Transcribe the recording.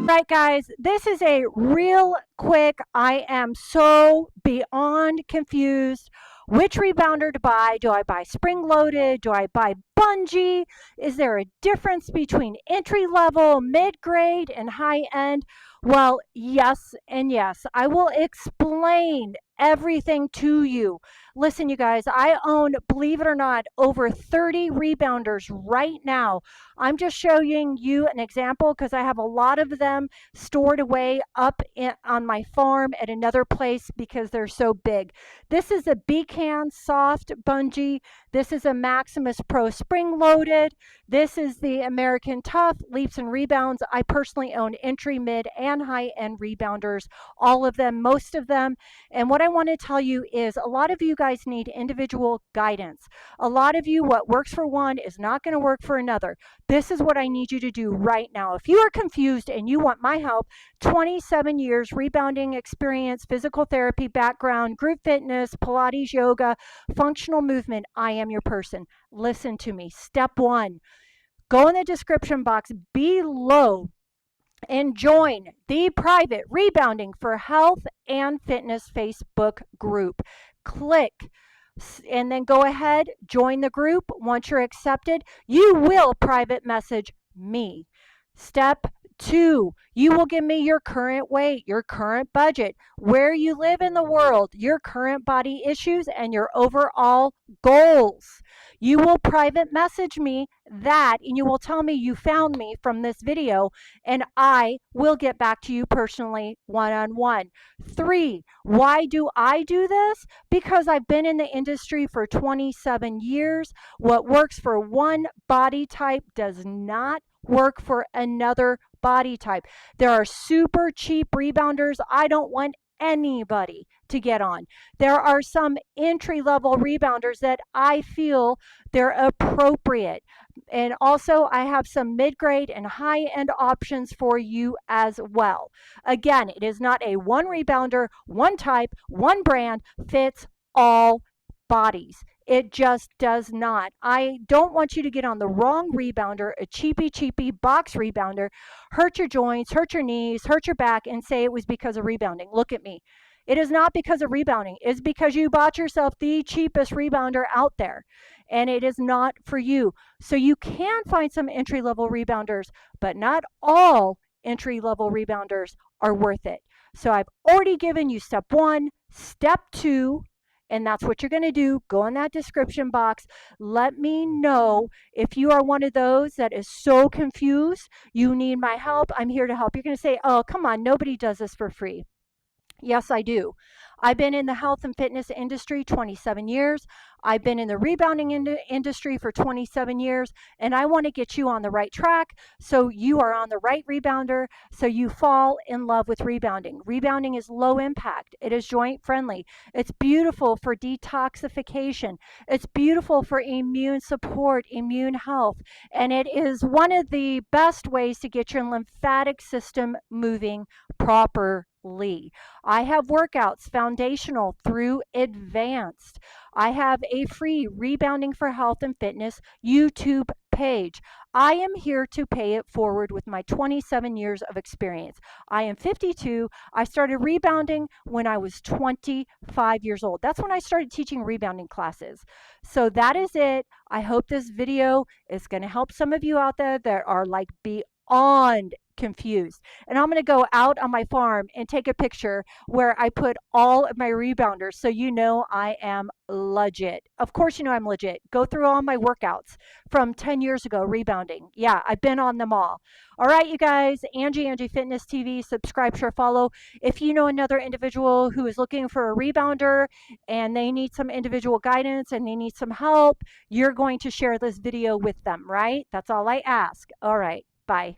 right, guys, this is a real quick. I am so beyond confused. Which rebounder to buy? Do I buy spring loaded? Do I buy bungee? Is there a difference between entry level, mid grade, and high end? Well, yes, and yes. I will explain everything to you. Listen, you guys, I own, believe it or not, over 30 rebounders right now. I'm just showing you an example because I have a lot of them stored away on my farm at another place because they're so big. This is a Bellicon soft bungee. This is a Maximus Pro spring loaded. This is the American Tough Leaps and Rebounds. I personally own entry, mid, and high end rebounders, all of them, most of them. And what I want to tell you is a lot of you guys need individual guidance. A lot of you, what works for one is not going to work for another. This is what I need you to do right now. If you are confused and you want my help, 27 years rebounding experience, physical therapy background, group fitness, Pilates, yoga, functional movement, I am your person. Listen to me. Step one, go in the description box below and join the private Rebounding for Health and Fitness Facebook group. Click and then go ahead, join the group. Once you're accepted, you will private message me. Step two, you will give me your current weight, your current budget, where you live in the world, your current body issues, and your overall goals. You will private message me that, and you will tell me you found me from this video, and I will get back to you personally one-on-one. Three, why do I do this? Because I've been in the industry for 27 years. What works for one body type does not work for another body type. There are super cheap rebounders I don't want anybody to get on. There are some entry-level rebounders that I feel they're appropriate. And also I have some mid-grade and high-end options for you as well. Again, it is not a one rebounder, one type, one brand fits all bodies. It just does not. I don't want you to get on the wrong rebounder, a cheapy box rebounder, hurt your joints, hurt your knees, hurt your back, and say it was because of rebounding. Look at me. It is not because of rebounding. It's because you bought yourself the cheapest rebounder out there, and it is not for you. So you can find some entry-level rebounders, but not all entry-level rebounders are worth it. So I've already given you step one, step two, and that's what you're going to do. Go in that description box. Let me know if you are one of those that is so confused, you need my help. I'm here to help. You're going to say, oh, come on, nobody does this for free. Yes, I do. I've been in the health and fitness industry 27 years. I've been in the rebounding industry for 27 years, and I want to get you on the right track so you are on the right rebounder, so you fall in love with rebounding. Rebounding is low impact. It is joint friendly. It's beautiful for detoxification. It's beautiful for immune support, immune health, and it is one of the best ways to get your lymphatic system moving properly. I have workouts foundational through advanced. I have a free Rebounding for Health and Fitness YouTube page. I am here to pay it forward with my 27 years of experience. I am 52. I started rebounding when I was 25 years old. That's when I started teaching rebounding classes. So that is it. I hope this video is going to help some of you out there that are like beyond confused. And I'm going to go out on my farm and take a picture where I put all of my rebounders so you know I am legit. Of course you know I'm legit. Go through all my workouts from 10 years ago rebounding. Yeah, I've been on them all. All right, you guys, AngieFitnessTV, subscribe, share, follow. If you know another individual who is looking for a rebounder and they need some individual guidance and they need some help, you're going to share this video with them, right? That's all I ask. All right, bye.